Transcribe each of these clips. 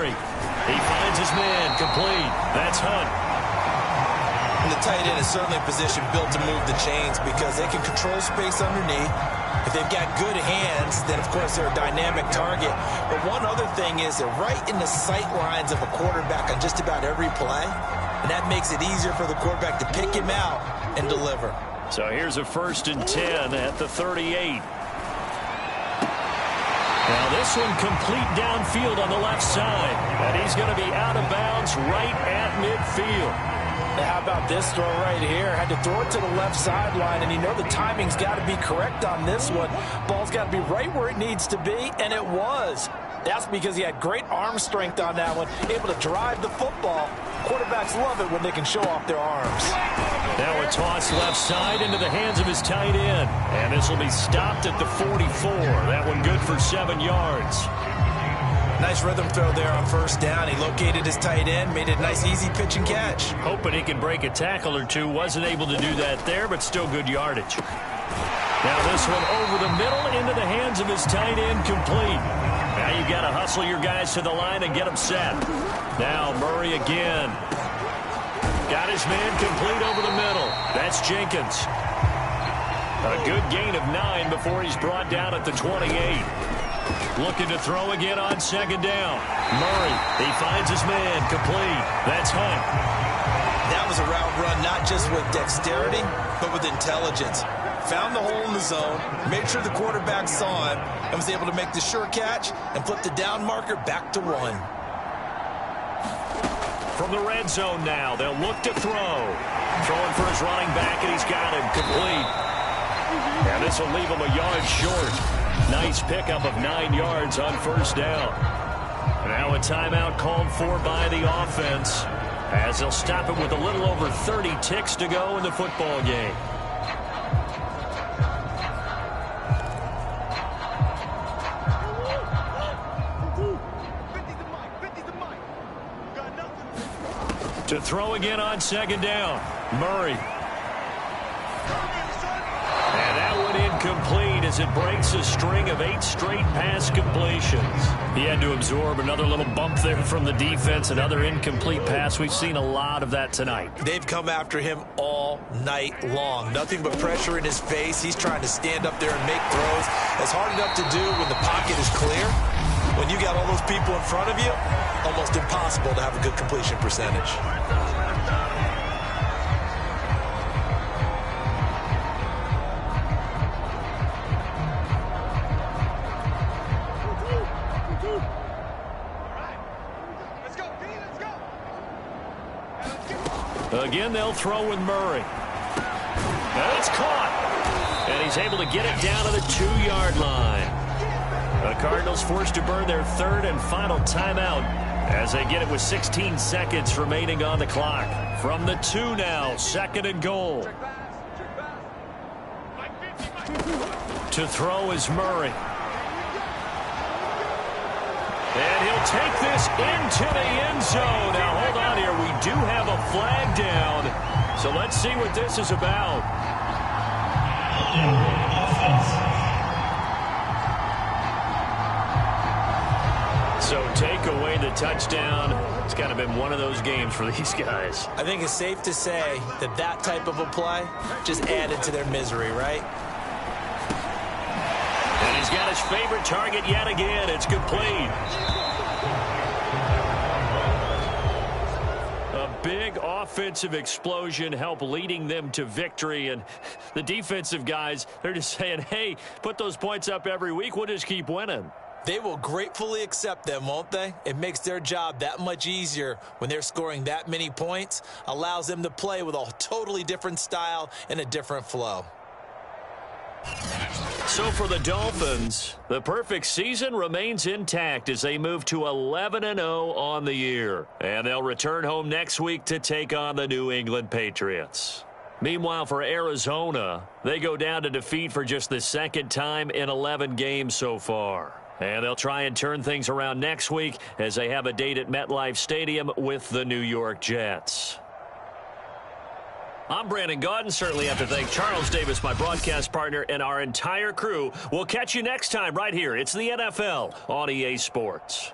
Murray. He finds his man, complete. That's Hunt. And the tight end is certainly a position built to move the chains because they can control space underneath. If they've got good hands, then, of course, they're a dynamic target. But one other thing is they're right in the sight lines of a quarterback on just about every play. And that makes it easier for the quarterback to pick him out and deliver. So here's a 1st and 10 at the 38. Now this one complete downfield on the left side. And he's going to be out of bounds right at midfield. How about this throw right here? Had to throw it to the left sideline, and you know the timing's got to be correct on this one. Ball's got to be right where it needs to be, and it was. That's because he had great arm strength on that one, able to drive the football. Quarterbacks love it when they can show off their arms. Now a toss left side into the hands of his tight end. And this will be stopped at the 44. That one good for 7 yards. Nice rhythm throw there on 1st down. He located his tight end, made it a nice, easy pitch and catch. Hoping he can break a tackle or two. Wasn't able to do that there, but still good yardage. Now this one over the middle into the hands of his tight end, complete. Now you've got to hustle your guys to the line and get them set. Now Murray again. Got his man complete over the middle. That's Jenkins. A good gain of 9 before he's brought down at the 28. Looking to throw again on 2nd down. Murray, he finds his man, complete. That's Hunt. That was a route run not just with dexterity, but with intelligence. Found the hole in the zone, made sure the quarterback saw him, and was able to make the sure catch and flip the down marker back to 1. From the red zone now, they'll look to throw. Throwing for his running back, and he's got him complete. And this will leave him a yard short. Nice pickup of 9 yards on 1st down. Now a timeout called for by the offense, as they'll stop it with a little over 30 ticks to go in the football game. To throw again on 2nd down. Murray. And that one incomplete as it breaks a string of 8 straight pass completions. He had to absorb another little bump there from the defense, another incomplete pass. We've seen a lot of that tonight. They've come after him all night long. Nothing but pressure in his face. He's trying to stand up there and make throws. That's hard enough to do when the pocket is clear. When you got all those people in front of you, almost impossible to have a good completion percentage. Again, they'll throw with Murray. And it's caught. And he's able to get it down to the 2-yard line. The Cardinals forced to burn their 3rd and final timeout as they get it with 16 seconds remaining on the clock. From the 2 now, 2nd and goal. To throw is Murray. And he'll take this into the end zone. Now, hold on here. We do have a flag down. So let's see what this is about. So take away the touchdown. It's kind of been one of those games for these guys. I think it's safe to say that that type of a play just added to their misery, right? And he's got his favorite target yet again. It's complete. A big offensive explosion helped leading them to victory. And the defensive guys, they're just saying, hey, put those points up every week. We'll just keep winning. They will gratefully accept them, won't they? It makes their job that much easier when they're scoring that many points. Allows them to play with a totally different style and a different flow. So for the Dolphins, the perfect season remains intact as they move to 11-0 on the year. And they'll return home next week to take on the New England Patriots. Meanwhile, for Arizona, they go down to defeat for just the 2nd time in 11 games so far. And they'll try and turn things around next week as they have a date at MetLife Stadium with the New York Jets. I'm Brandon Gaudin. Certainly have to thank Charles Davis, my broadcast partner, and our entire crew. We'll catch you next time right here. It's the NFL on EA Sports.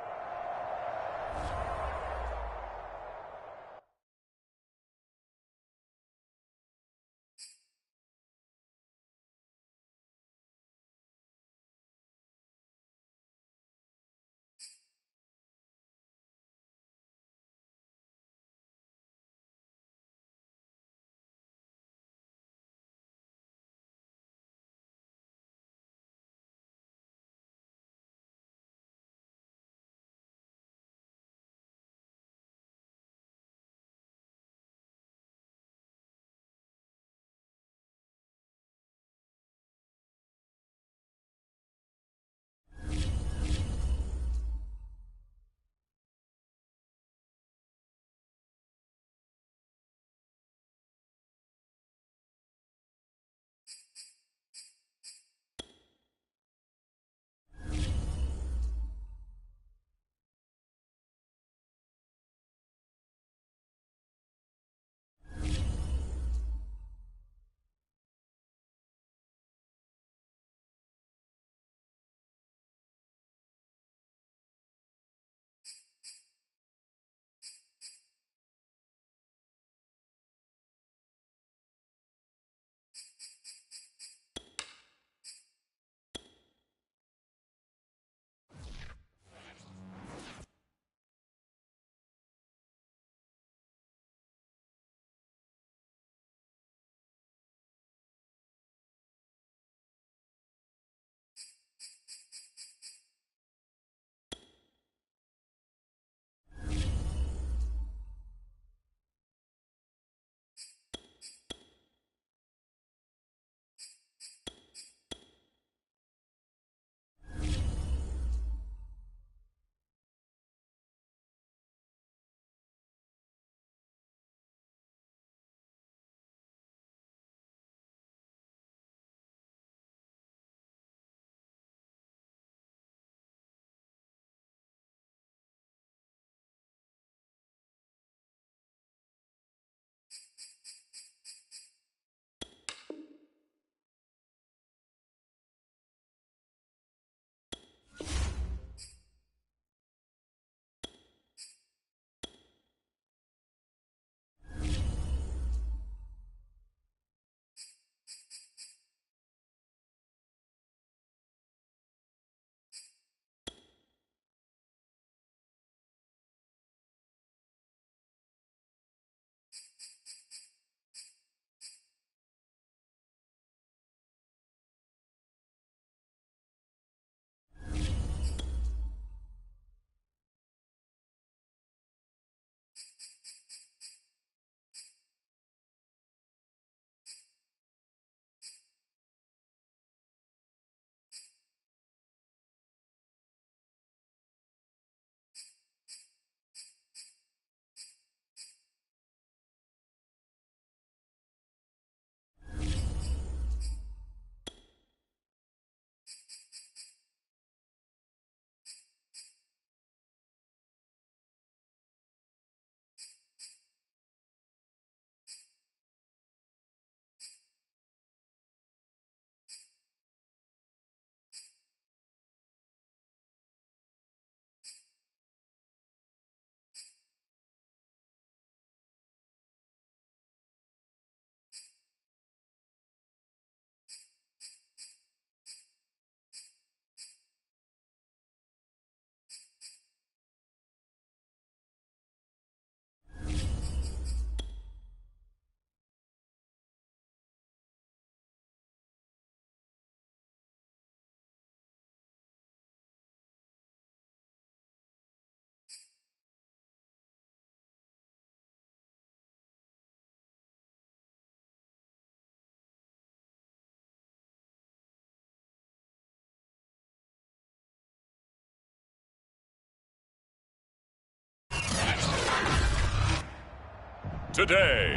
Today,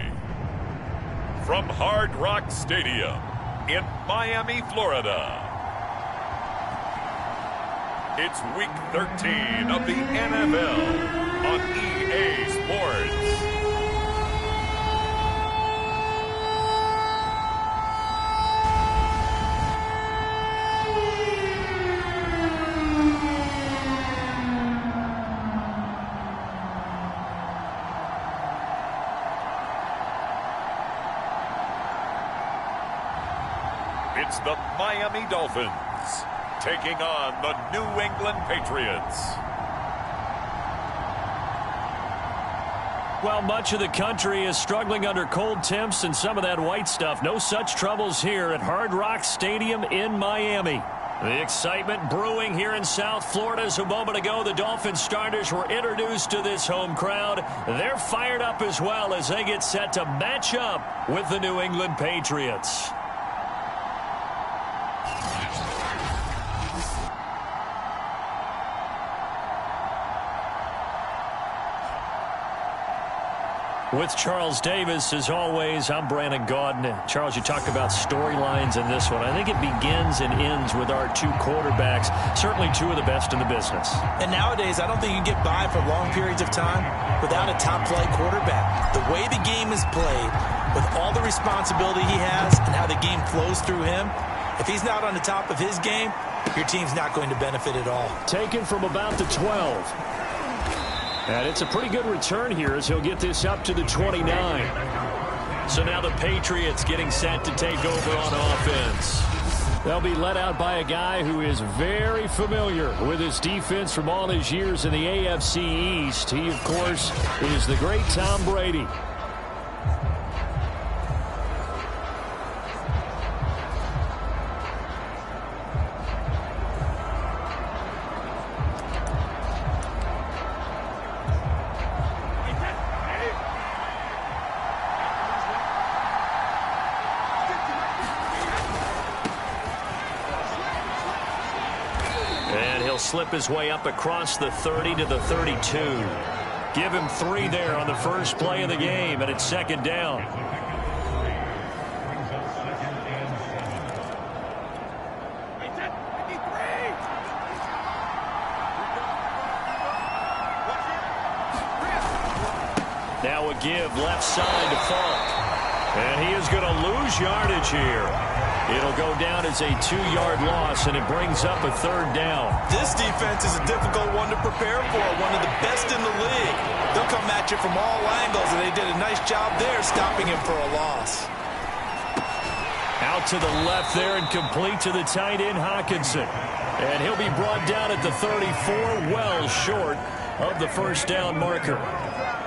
from Hard Rock Stadium in Miami, Florida, it's Week 13 of the NFL on EA Sports. It's the Miami Dolphins taking on the New England Patriots. Well, much of the country is struggling under cold temps and some of that white stuff. No such troubles here at Hard Rock Stadium in Miami. The excitement brewing here in South Florida as a moment ago the Dolphins starters were introduced to this home crowd. They're fired up as well as they get set to match up with the New England Patriots. With Charles Davis, as always, I'm Brandon Gaudin. Charles, you talked about storylines in this one. I think it begins and ends with our two quarterbacks, certainly two of the best in the business. And nowadays, I don't think you can get by for long periods of time without a top-flight quarterback. The way the game is played, with all the responsibility he has and how the game flows through him, if he's not on the top of his game, your team's not going to benefit at all. Taken from about the 12. And it's a pretty good return here as he'll get this up to the 29. So now the Patriots getting set to take over on offense. They'll be led out by a guy who is very familiar with his defense from all his years in the AFC East. He, of course, is the great Tom Brady. Slip his way up across the 30 to the 32. Give him 3 there on the first play of the game, and it's second down. Now a give left side to Falk. And he is going to lose yardage here. It'll go down as a 2-yard loss, and it brings up a third down. This defense is a difficult one to prepare for, one of the best in the league. They'll come at you from all angles, and they did a nice job there stopping him for a loss. Out to the left there and complete to the tight end, Hockenson. And he'll be brought down at the 34, well short of the first down marker.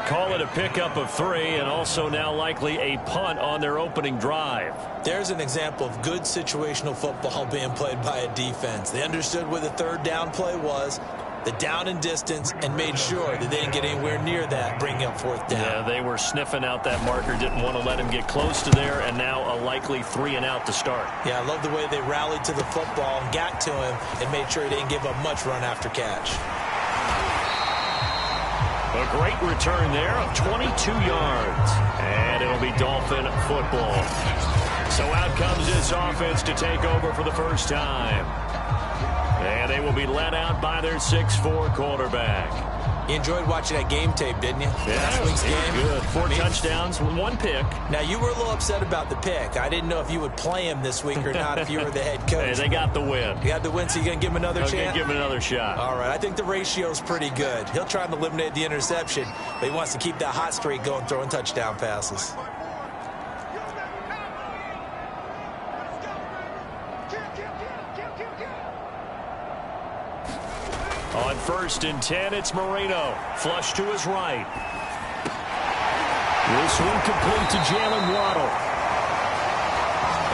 Call it a pickup of 3, and also now likely a punt on their opening drive. There's an example of good situational football being played by a defense. They understood where the third down play was, the down and distance, and made sure that they didn't get anywhere near that, bringing up fourth down. Yeah, they were sniffing out that marker, didn't want to let him get close to there, and now a likely 3 and out to start. Yeah, I love the way they rallied to the football and got to him and made sure he didn't give up much run after catch. A great return there of 22 yards. And it'll be Dolphin football. So out comes this offense to take over for the first time. And they will be led out by their 6'4" quarterback. You enjoyed watching that game tape, didn't you? Yeah, last week's game. Good. 4 touchdowns, 1 pick. Now, you were a little upset about the pick. I didn't know if you would play him this week or not if you were the head coach. Hey, they got the win. You got the win, so you're going to give him another chance? Give him another shot. All right, I think the ratio's pretty good. He'll try and eliminate the interception, but he wants to keep that hot streak going, throwing touchdown passes. On 1st and 10, it's Marino. Flush to his right. This one complete to Jalen Waddle.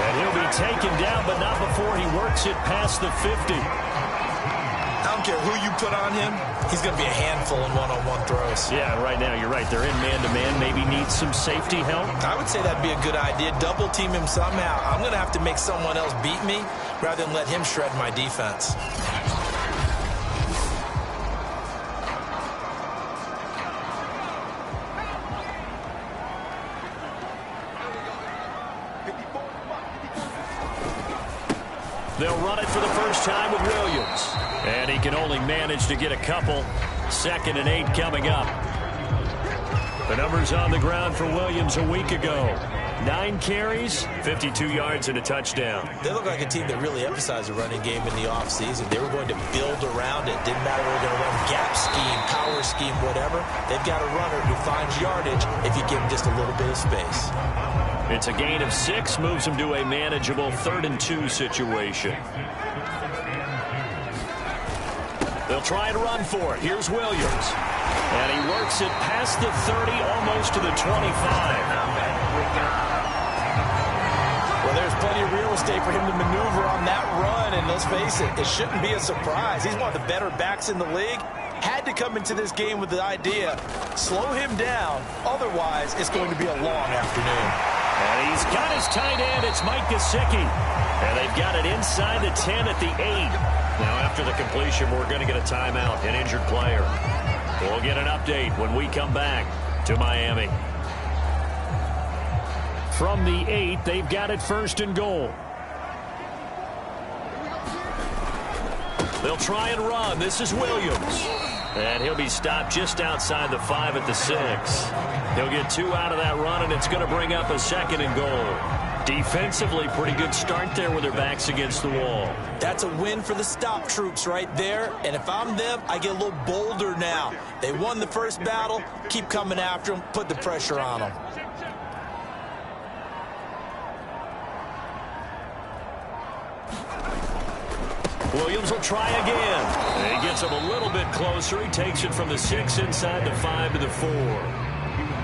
And he'll be taken down, but not before he works it past the 50. I don't care who you put on him, he's going to be a handful in one-on-one throws. Yeah, right now, you're right. They're in man-to-man. Maybe needs some safety help. I would say that'd be a good idea. Double team him somehow. I'm going to have to make someone else beat me rather than let him shred my defense. They'll run it for the first time with Williams. And he can only manage to get a couple. 2nd and 8 coming up. The numbers on the ground for Williams a week ago. 9 carries, 52 yards, and a touchdown. They look like a team that really emphasized the running game in the offseason. They were going to build around it. Didn't matter if they were going to run gap scheme, power scheme, whatever. They've got a runner who finds yardage if you give him just a little bit of space. It's a gain of 6, moves him to a manageable 3rd and 2 situation. They'll try and run for it. Here's Williams. And he works it past the 30, almost to the 25. Well, there's plenty of real estate for him to maneuver on that run, and let's face it, it shouldn't be a surprise. He's one of the better backs in the league. Had to come into this game with the idea, slow him down, otherwise it's going to be a long afternoon. And he's got his tight end. It's Mike Gesicki. And they've got it inside the 10 at the 8. Now, after the completion, we're going to get a timeout, an injured player. We'll get an update when we come back to Miami. From the 8, they've got it 1st and goal. They'll try and run. This is Williams. And he'll be stopped just outside the 5 at the 6. He'll get 2 out of that run, and it's going to bring up a 2nd and goal. Defensively, pretty good start there with their backs against the wall. That's a win for the stop troops right there. And if I'm them, I get a little bolder now. They won the first battle. Keep coming after them. Put the pressure on them. Williams will try again. And he gets him a little bit closer. He takes it from the 6 inside the 5 to the 4.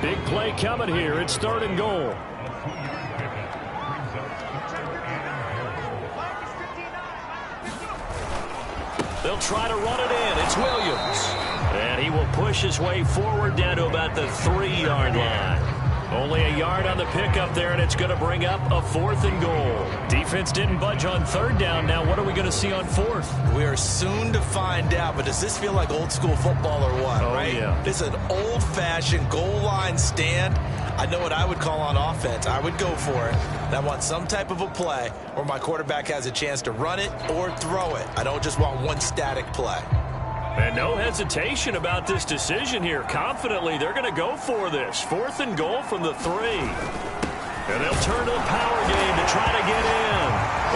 Big play coming here. It's 3rd and goal. They'll try to run it in. It's Williams. And he will push his way forward down to about the 3-yard line. Only a yard on the pickup there, and it's going to bring up a 4th and goal. Defense didn't budge on 3rd down. Now what are we going to see on 4th? We are soon to find out, but does this feel like old school football or what, right? Yeah. This is an old-fashioned goal line stand. I know what I would call on offense. I would go for it. And I want some type of a play where my quarterback has a chance to run it or throw it. I don't just want one static play. And no hesitation about this decision here. Confidently, they're going to go for this. 4th and goal from the 3. And they'll turn to the power game to try to get in.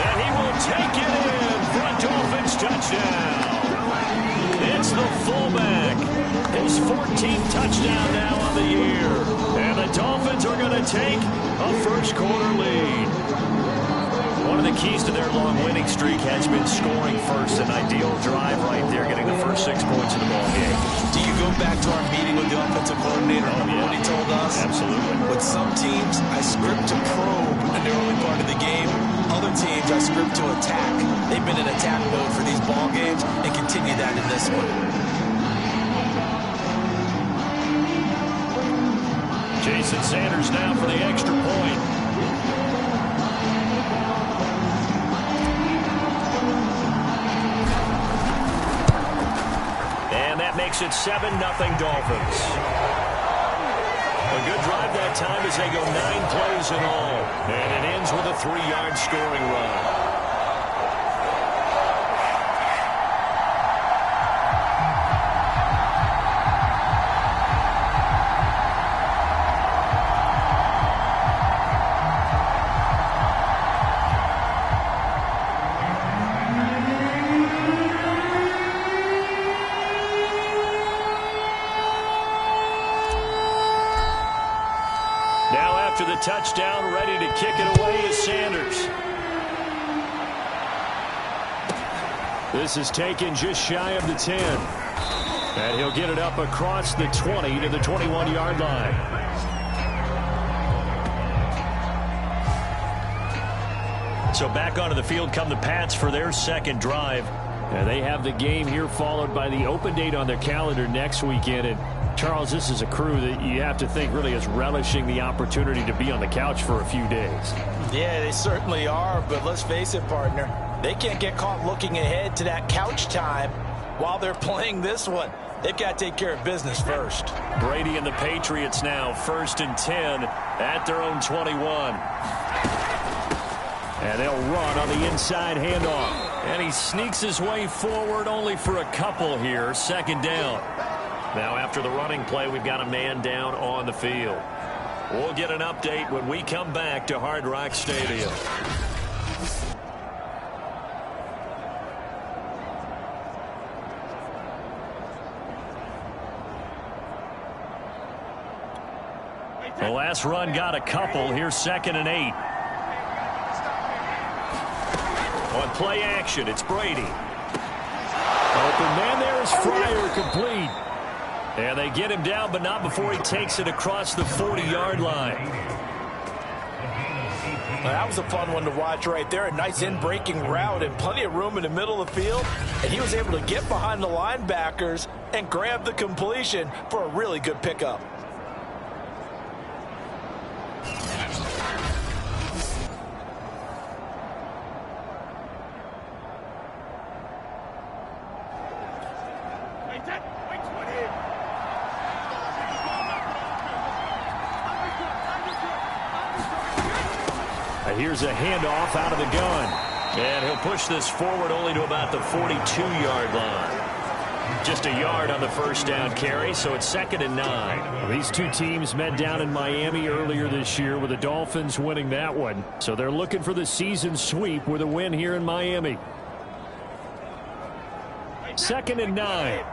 And he will take it in for a Dolphins touchdown. It's the fullback. His 14th touchdown now on the year. And the Dolphins are going to take a first-quarter lead. One of the keys to their long winning streak has been scoring first. An ideal drive right there, getting the first 6 points in the ball game. Do you go back to our meeting with the offensive coordinator? Remember what he told us? Absolutely. With some teams, I script to probe in the early part of the game. Other teams, I script to attack. They've been in attack mode for these ball games and continue that in this one. Jason Sanders now for the extra point. And that makes it 7-0 Dolphins. A good drive that time as they go 9 plays in all. And it ends with a 3-yard scoring run. After the touchdown, ready to kick it away is Sanders. This is taken just shy of the 10. And he'll get it up across the 20 to the 21-yard line. So back onto the field come the Pats for their second drive. And they have the game here followed by the open date on their calendar next weekend. And Charles, this is a crew that you have to think really is relishing the opportunity to be on the couch for a few days. Yeah, they certainly are, but let's face it, partner. They can't get caught looking ahead to that couch time while they're playing this one. They've got to take care of business first. Brady and the Patriots now 1st and 10 at their own 21. And they'll run on the inside handoff. And he sneaks his way forward only for a couple here. Second down. Now after the running play, we've got a man down on the field. We'll get an update when we come back to Hard Rock Stadium. The last run got a couple. Here's 2nd and 8. On play action, it's Brady. Open man there is Fryer, complete. And they get him down, but not before he takes it across the 40-yard line. Well, that was a fun one to watch right there. A nice in-breaking route and plenty of room in the middle of the field. And he was able to get behind the linebackers and grab the completion for a really good pickup. Here's a handoff out of the gun. And he'll push this forward only to about the 42-yard line. Just a yard on the first down carry, so it's 2nd and 9. These two teams met down in Miami earlier this year with the Dolphins winning that one. So they're looking for the season sweep with a win here in Miami. 2nd and 9.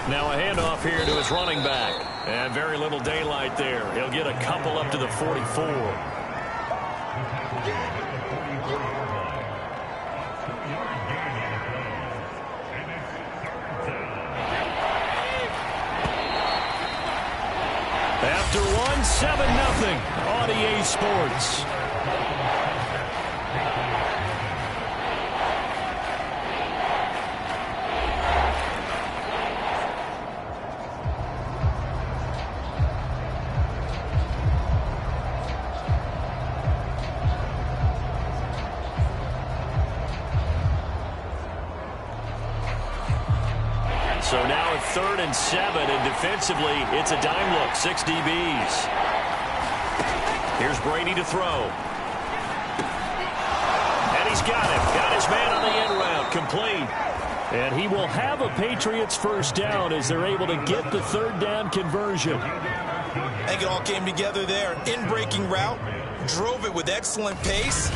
Now a handoff here to his running back. And very little daylight there. He'll get a couple up to the 44. After one, 7-0 on EA Sports. So now it's 3rd and 7, and defensively, it's a dime look, 6 DBs. Here's Brady to throw. And he's got him. Got his man on the end route, complete. And he will have a Patriots first down as they're able to get the 3rd down conversion. I think it all came together there. In-breaking route, drove it with excellent pace.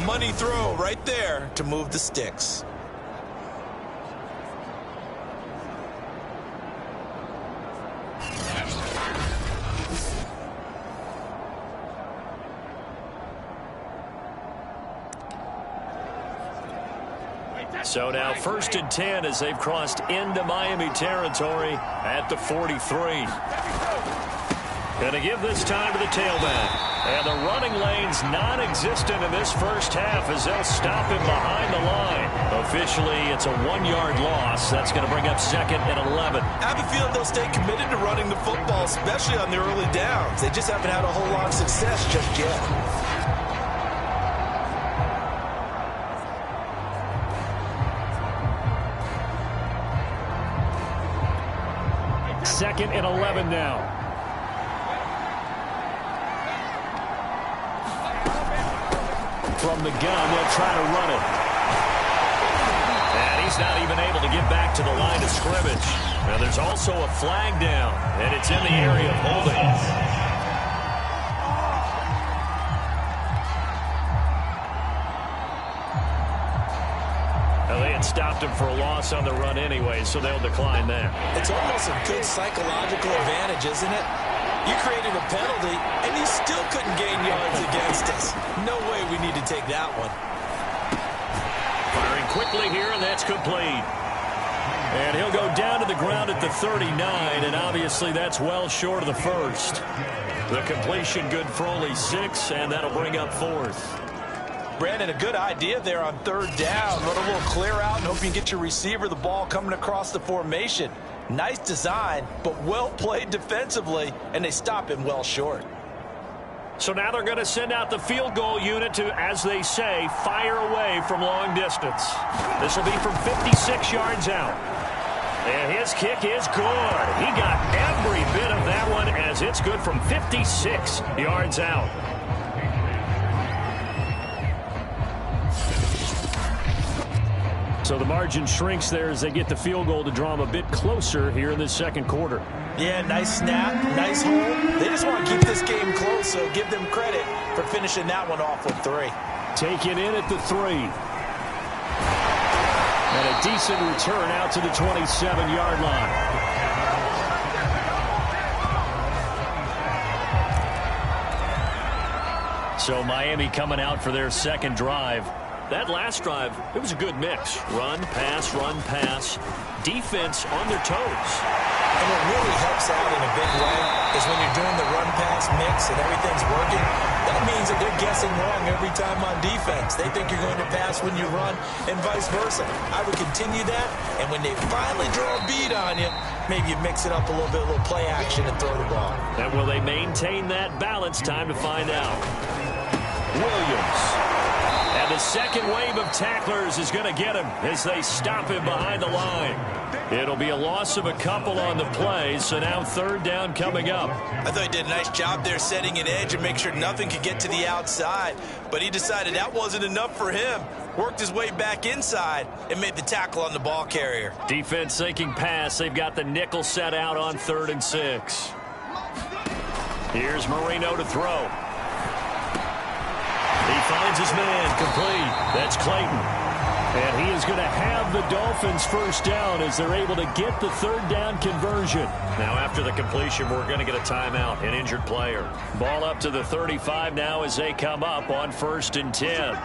Money throw right there to move the sticks. So now 1st and 10 as they've crossed into Miami territory at the 43. Going to give this time to the tailback. And the running lane's non-existent in this first half as they'll stop him behind the line. Officially, it's a 1-yard loss. That's going to bring up 2nd and 11. I have a feeling they'll stay committed to running the football, especially on the early downs. They just haven't had a whole lot of success just yet. Second and 11 now. From the gun, they'll try to run it. And he's not even able to get back to the line of scrimmage. Now there's also a flag down, and it's in the area of holding. Stopped him for a loss on the run anyway, so they'll decline that. It's almost a good psychological advantage, isn't it? You created a penalty, and you still couldn't gain yards against us. No way we need to take that one. Firing quickly here, and that's complete. And he'll go down to the ground at the 39, and obviously that's well short of the first. The completion good for only 6, and that'll bring up 4th. Brandon, a good idea there on 3rd down. Run a little clear out and hope you can get your receiver the ball coming across the formation. Nice design, but well played defensively, and they stop him well short. So now they're going to send out the field goal unit to, as they say, fire away from long distance. This will be from 56 yards out. And his kick is good. He got every bit of that one as it's good from 56 yards out. So the margin shrinks there as they get the field goal to draw them a bit closer here in the second quarter. Yeah, nice snap, nice hold. They just want to keep this game close, so give them credit for finishing that one off with 3. Taken in at the 3. And a decent return out to the 27-yard line. So Miami coming out for their second drive. That last drive, it was a good mix. Run, pass, defense on their toes. And what really helps out in a big way is when you're doing the run-pass mix and everything's working, that means that they're guessing wrong every time on defense. They think you're going to pass when you run and vice versa. I would continue that, and when they finally draw a beat on you, maybe you mix it up a little play action and throw the ball. And will they maintain that balance? Time to find out. Williams. And the second wave of tacklers is going to get him as they stop him behind the line. It'll be a loss of a couple on the play, so now third down coming up. I thought he did a nice job there setting an edge and make sure nothing could get to the outside, but he decided that wasn't enough for him. Worked his way back inside and made the tackle on the ball carrier. Defense thinking pass. They've got the nickel set out on 3rd and 6. Here's Marino to throw. He finds his man complete. That's Clayton. And he is going to have the Dolphins first down as they're able to get the third down conversion. Now after the completion, we're going to get a timeout, an injured player. Ball up to the 35 now as they come up on 1st and 10.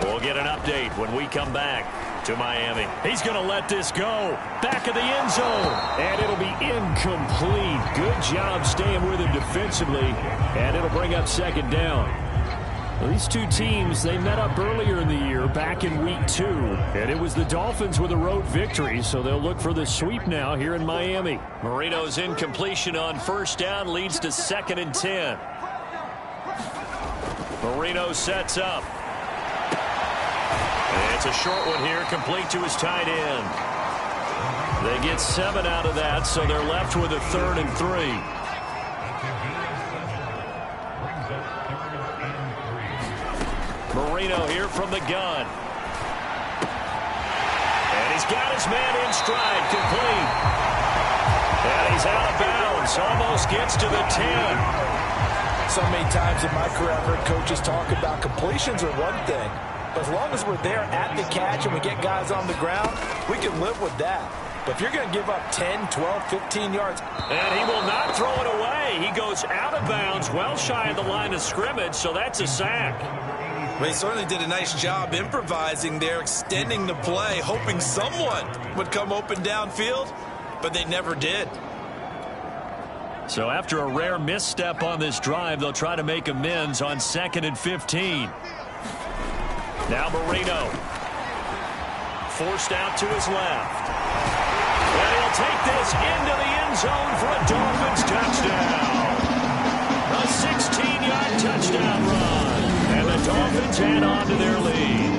We'll get an update when we come back to Miami. He's going to let this go. Back of the end zone. And it'll be incomplete. Good job staying with him defensively. And it'll bring up 2nd down. Well, these two teams, they met up earlier in the year, back in week 2. And it was the Dolphins with a road victory, so they'll look for the sweep now here in Miami. Marino's incompletion on 1st down leads to 2nd and 10. Marino sets up. And it's a short one here, complete to his tight end. They get 7 out of that, so they're left with a 3rd and 3. Marino here from the gun. And he's got his man in stride, complete. And he's out of bounds, almost gets to the 10. So many times in my career I've heard coaches talk about completions are one thing, but as long as we're there at the catch and we get guys on the ground, we can live with that. But if you're going to give up 10, 12, 15 yards. And he will not throw it away. He goes out of bounds, well shy of the line of scrimmage, so that's a sack. Well, he certainly did a nice job improvising there, extending the play, hoping someone would come open downfield, but they never did. So after a rare misstep on this drive, they'll try to make amends on 2nd and 15. Now Marino. Forced out to his left. And he'll take this into the end zone for a Dolphins touchdown. A 16-yard touchdown run. And the Dolphins add on to their lead.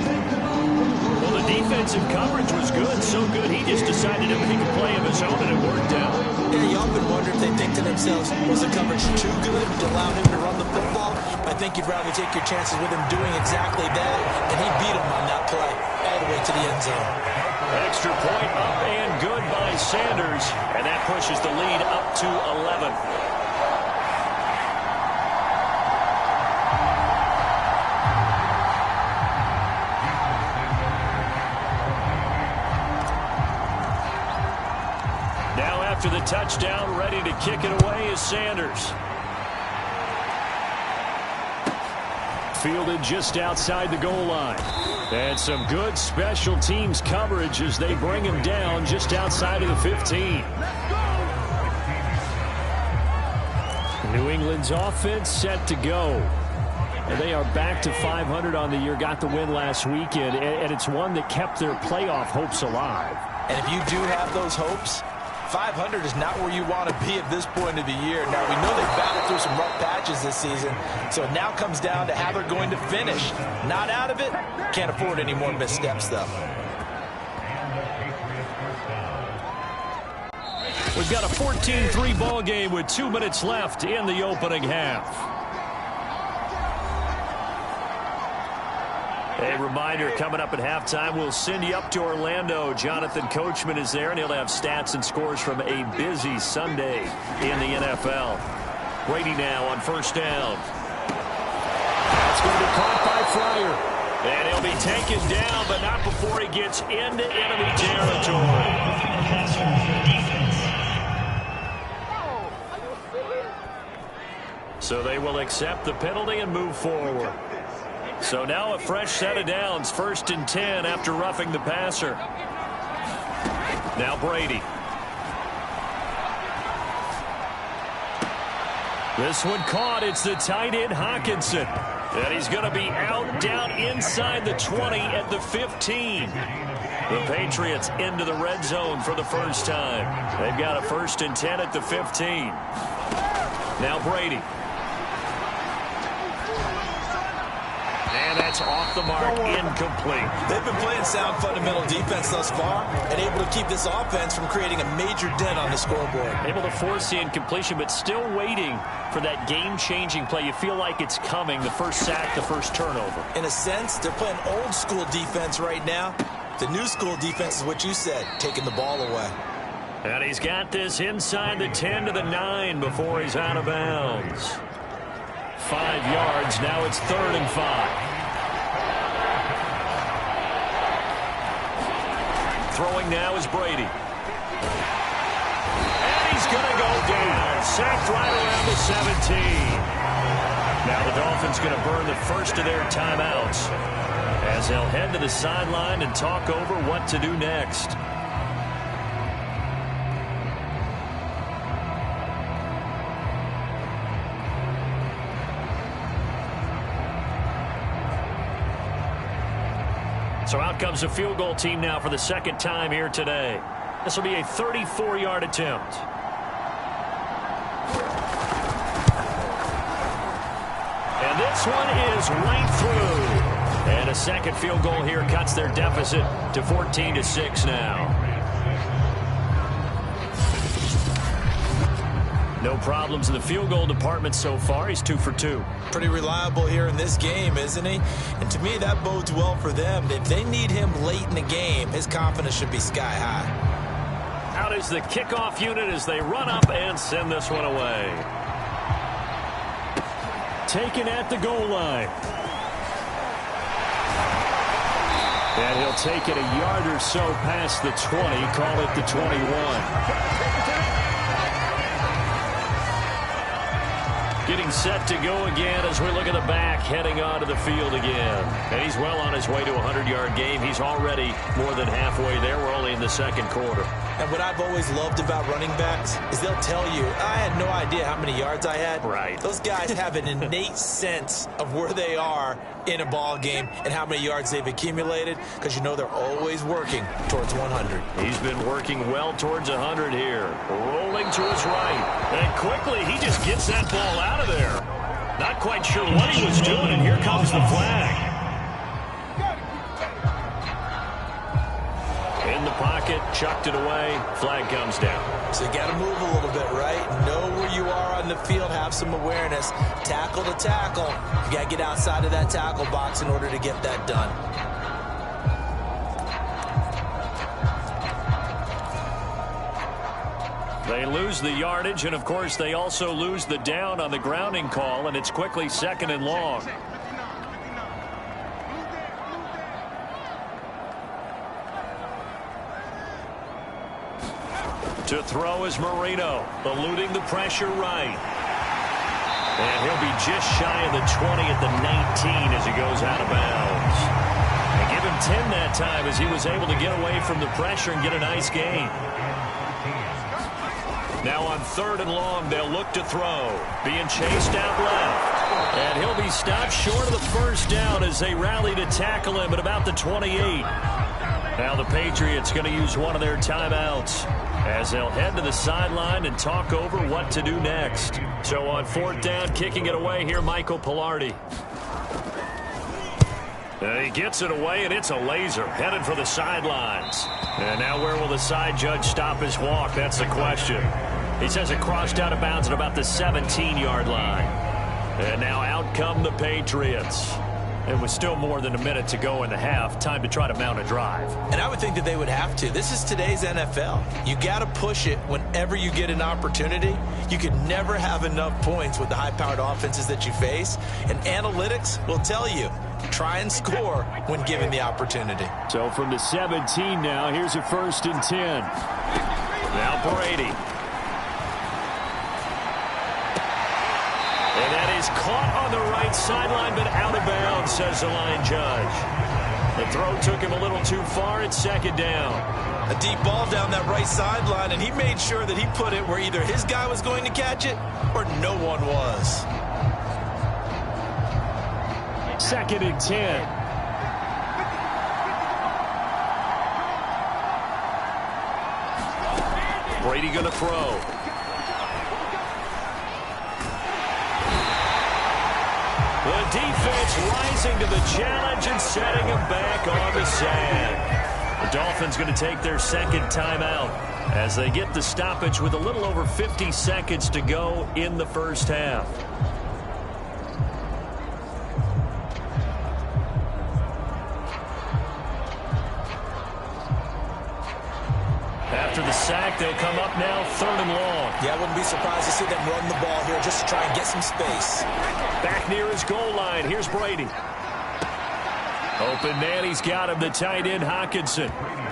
Well, the defensive coverage was good, so good he just decided to make a play of his own, and it worked out. Yeah, you often wonder if they think to themselves, was the coverage too good to allow him to run the football? I think you'd rather take your chances with him doing exactly that, and he beat him on that play all the way to the end zone. Extra point up and good by Sanders, and that pushes the lead up to 11. Now after the touchdown, ready to kick it away is Sanders. Fielded just outside the goal line. And some good special teams coverage as they bring him down just outside of the 15. New England's offense set to go. And they are back to 500 on the year, got the win last weekend, and it's one that kept their playoff hopes alive. And if you do have those hopes, 500 is not where you want to be at this point of the year. Now, we know they've battled through some rough patches this season, so it now comes down to how they're going to finish. Not out of it. Can't afford any more missteps, though. We've got a 14-3 ball game with 2 minutes left in the opening half. A reminder, coming up at halftime, we'll send you up to Orlando. Jonathan Coachman is there, and he'll have stats and scores from a busy Sunday in the NFL. Brady now on first down. That's going to be caught by Fryer. And he'll be taken down, but not before he gets into enemy territory. So they will accept the penalty and move forward. So now a fresh set of downs, 1st and 10 after roughing the passer. Now Brady. This one caught. It's the tight end Hawkinson. And he's going to be out down inside the 20 at the 15. The Patriots into the red zone for the first time. They've got a 1st and 10 at the 15. Now Brady. And that's off the mark, incomplete. They've been playing sound fundamental defense thus far and able to keep this offense from creating a major dent on the scoreboard. Able to force the incompletion, but still waiting for that game-changing play. You feel like it's coming, the first sack, the first turnover. In a sense, they're playing old-school defense right now. The new school defense is what you said, taking the ball away. And he's got this inside the 10 to the 9 before he's out of bounds. 5 yards. Now it's 3rd and 5. Throwing now is Brady. And he's going to go down. Sacked right around the 17. Now the Dolphins going to burn the first of their timeouts as they'll head to the sideline and talk over what to do next. So out comes the field goal team now for the second time here today. This will be a 34-yard attempt. And this one is right through. And a second field goal here cuts their deficit to 14-6 now. No problems in the field goal department so far. He's 2 for 2. Pretty reliable here in this game, isn't he? And to me, that bodes well for them. If they need him late in the game, his confidence should be sky high. Out is the kickoff unit as they run up and send this one away. Taken at the goal line. And he'll take it a yard or so past the 20, call it the 21. Getting set to go again as we look at the back, heading onto the field again. And he's well on his way to a 100-yard game. He's already more than halfway there. We're only in the second quarter. And what I've always loved about running backs is they'll tell you, I had no idea how many yards I had. Right. Those guys have an innate sense of where they are in a ball game and how many yards they've accumulated, because you know they're always working towards 100. He's been working well towards 100 here. Rolling to his right. And quickly, he just gets that ball out of there. Not quite sure what he was doing, and here comes the flag. In the pocket, chucked it away, flag comes down. So you got to move a little bit, right? Know where you are on the field, have some awareness. Tackle to tackle. You got to get outside of that tackle box in order to get that done. They lose the yardage, and of course they also lose the down on the grounding call, and it's quickly 2nd and long. To throw is Marino, eluding the pressure right. And he'll be just shy of the 20 at the 19 as he goes out of bounds. And give him 10 that time as he was able to get away from the pressure and get a nice gain. Now on 3rd and long, they'll look to throw. Being chased out left. And he'll be stopped short of the first down as they rally to tackle him at about the 28. Now the Patriots going to use one of their timeouts as they'll head to the sideline and talk over what to do next. So on 4th down, kicking it away here, Michael Pilardi. He gets it away, and it's a laser, headed for the sidelines. And now where will the side judge stop his walk? That's the question. He says it crossed out of bounds at about the 17-yard line. And now out come the Patriots. It was still more than a minute to go in the half. Time to try to mount a drive. And I would think that they would have to. This is today's NFL. You got to push it whenever you get an opportunity. You can never have enough points with the high-powered offenses that you face. And analytics will tell you, try and score when given the opportunity. So from the 17 now, here's a 1st and 10. Now Brady. And that is caught on the right sideline, but out of bounds, says the line judge. The throw took him a little too far. It's 2nd down. A deep ball down that right sideline, and he made sure that he put it where either his guy was going to catch it or no one was. 2nd and 10. Brady going to throw. The defense rising to the challenge and setting him back on the sand. The Dolphins going to take their 2nd timeout as they get the stoppage with a little over 50 seconds to go in the 1st half. After the sack, they'll come up now 3rd and long. Yeah, I wouldn't be surprised to see them run the ball here just to try and get some space. Back near his goal line. Here's Brady. Open man, he's got him, the tight end Hockenson.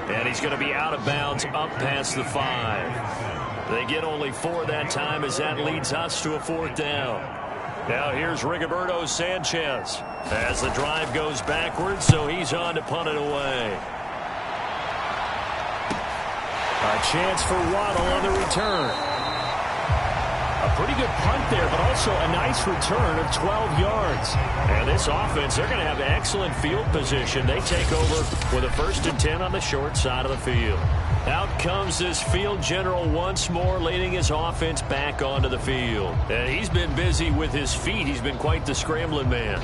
And he's going to be out of bounds up past the 5. They get only 4 that time as that leads us to a 4th down. Now here's Rigoberto Sanchez as the drive goes backwards, so he's on to punt it away. A chance for Waddle on the return. A pretty good punt there, but also a nice return of 12 yards. And this offense, they're going to have excellent field position. They take over with a 1st and 10 on the short side of the field. Out comes this field general once more, leading his offense back onto the field. And he's been busy with his feet. He's been quite the scrambling man.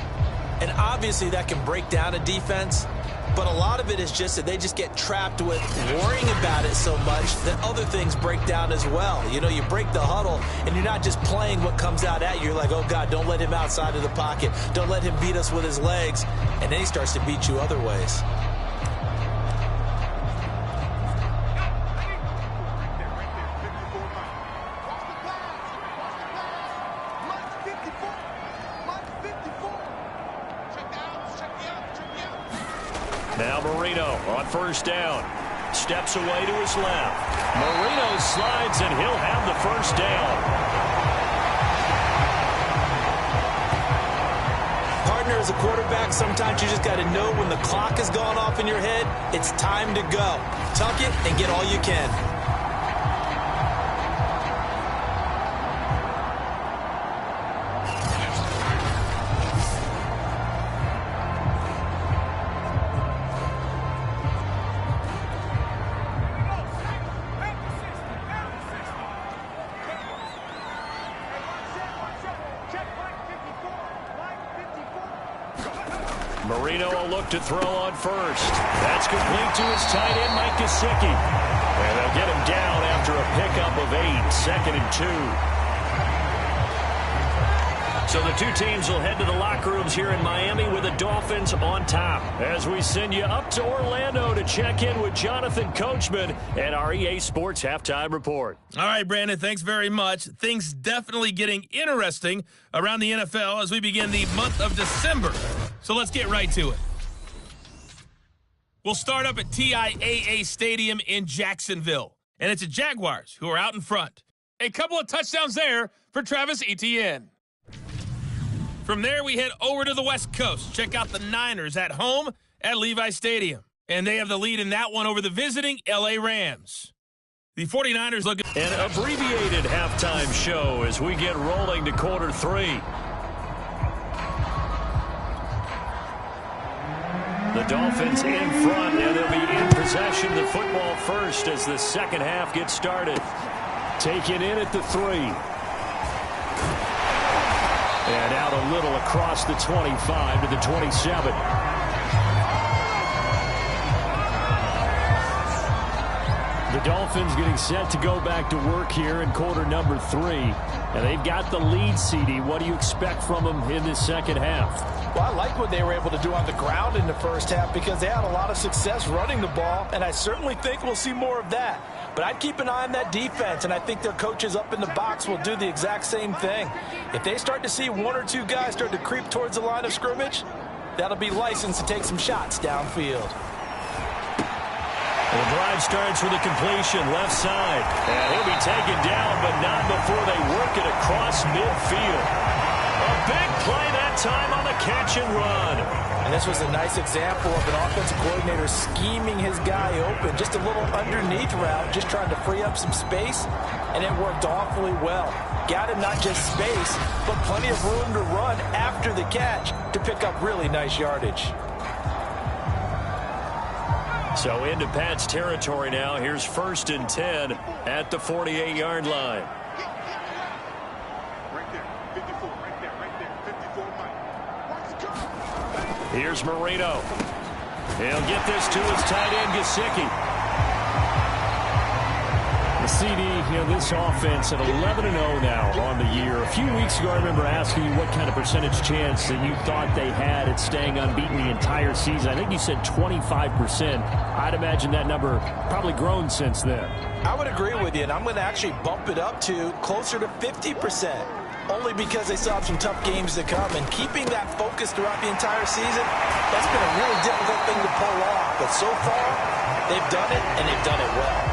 And obviously that can break down a defense. But a lot of it is just that they just get trapped with worrying about it so much that other things break down as well. You know, you break the huddle, and you're not just playing what comes out at you. You're like, oh, God, don't let him outside of the pocket. Don't let him beat us with his legs. And then he starts to beat you other ways. Now Marino on 1st down. Steps away to his left. Marino slides, and he'll have the 1st down. Partner, as a quarterback, sometimes you just got to know when the clock has gone off in your head, it's time to go. Tuck it and get all you can. Marino will look to throw on 1st. That's complete to his tight end, Mike Gesicki. And they'll get him down after a pickup of 8, 2nd and 2. So the two teams will head to the locker rooms here in Miami with the Dolphins on top. As we send you up to Orlando to check in with Jonathan Coachman and our EA Sports Halftime Report. All right, Brandon, thanks very much. Things definitely getting interesting around the NFL as we begin the month of December. So let's get right to it. We'll start up at TIAA Stadium in Jacksonville. And it's the Jaguars who are out in front. A couple of touchdowns there for Travis Etienne. From there, we head over to the West Coast. Check out the Niners at home at Levi Stadium. And they have the lead in that one over the visiting LA Rams. The 49ers look at an abbreviated halftime show as we get rolling to quarter 3. The Dolphins in front, and they'll be in possession of the football first as the 2nd half gets started. Taken in at the 3. And out a little across the 25 to the 27. The Dolphins getting set to go back to work here in quarter number 3. And they've got the lead, CD. What do you expect from them in this second half? Well, I like what they were able to do on the ground in the first half because they had a lot of success running the ball, and I certainly think we'll see more of that. But I'd keep an eye on that defense, and I think their coaches up in the box will do the exact same thing. If they start to see one or two guys start to creep towards the line of scrimmage, that'll be licensed to take some shots downfield. The drive starts with a completion left side. And he'll be taken down, but not before they work it across midfield. A big play that time on the catch and run. And this was a nice example of an offensive coordinator scheming his guy open. Just a little underneath route, just trying to free up some space, and it worked awfully well. Got him not just space, but plenty of room to run after the catch to pick up really nice yardage. So into Pat's territory now. Here's 1st and 10 at the 48-yard line. Here's Marino. He'll get this to his tight end, Gesicki. The CD, this offense at 11-0 now on the year. A few weeks ago, I remember asking you what kind of percentage chance that you thought they had at staying unbeaten the entire season. I think you said 25%. I'd imagine that number probably grown since then. I would agree with you, and I'm going to actually bump it up to closer to 50%. Only because they still have some tough games to come. And keeping that focus throughout the entire season, that's been a really difficult thing to pull off. But so far, they've done it, and they've done it well.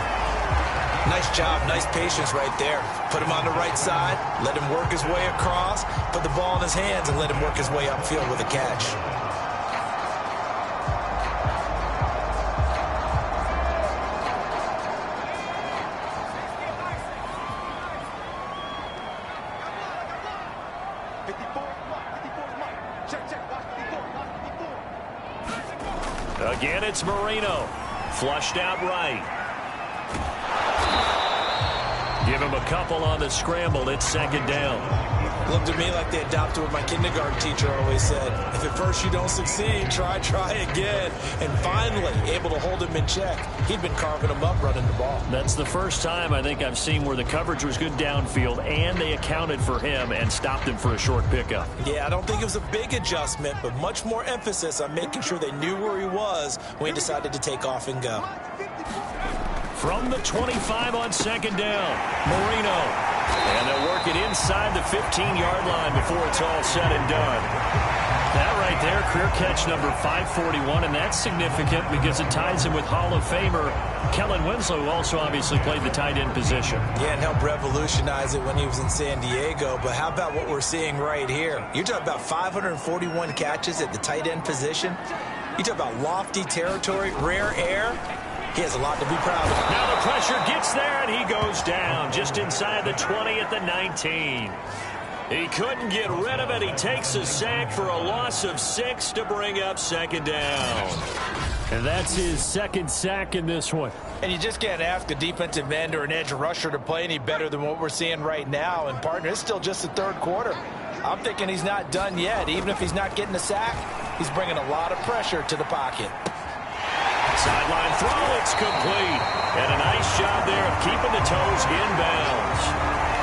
Nice job, nice patience right there. Put him on the right side, let him work his way across, put the ball in his hands, and let him work his way upfield with a catch. Again, it's Marino. Flushed out right. Give him a couple on the scramble. It's 2nd down. Looked at me like they adopted what my kindergarten teacher always said. If at first you don't succeed, try again. And finally, able to hold him in check. He'd been carving him up running the ball. That's the first time I think I've seen where the coverage was good downfield and they accounted for him and stopped him for a short pickup. Yeah, I don't think it was a big adjustment, but much more emphasis on making sure they knew where he was when he decided to take off and go. From the 25 on 2nd down, Marino. And they'll work it inside the 15-yard line before it's all said and done. That right there, career catch number 541, and that's significant because it ties him with Hall of Famer Kellen Winslow, who also obviously played the tight end position. Yeah, and helped revolutionize it when he was in San Diego. But how about what we're seeing right here? You're talking about 541 catches at the tight end position. You talk about lofty territory, rare air. He has a lot to be proud of. Now the pressure gets there, and he goes down just inside the 20 at the 19. He couldn't get rid of it. He takes a sack for a loss of 6 to bring up 2nd down. And that's his 2nd sack in this one. And you just can't ask a defensive end or an edge rusher to play any better than what we're seeing right now. And, partner, it's still just the 3rd quarter. I'm thinking he's not done yet. Even if he's not getting a sack, he's bringing a lot of pressure to the pocket. Sideline throw, it's complete. And a nice job there of keeping the toes inbounds.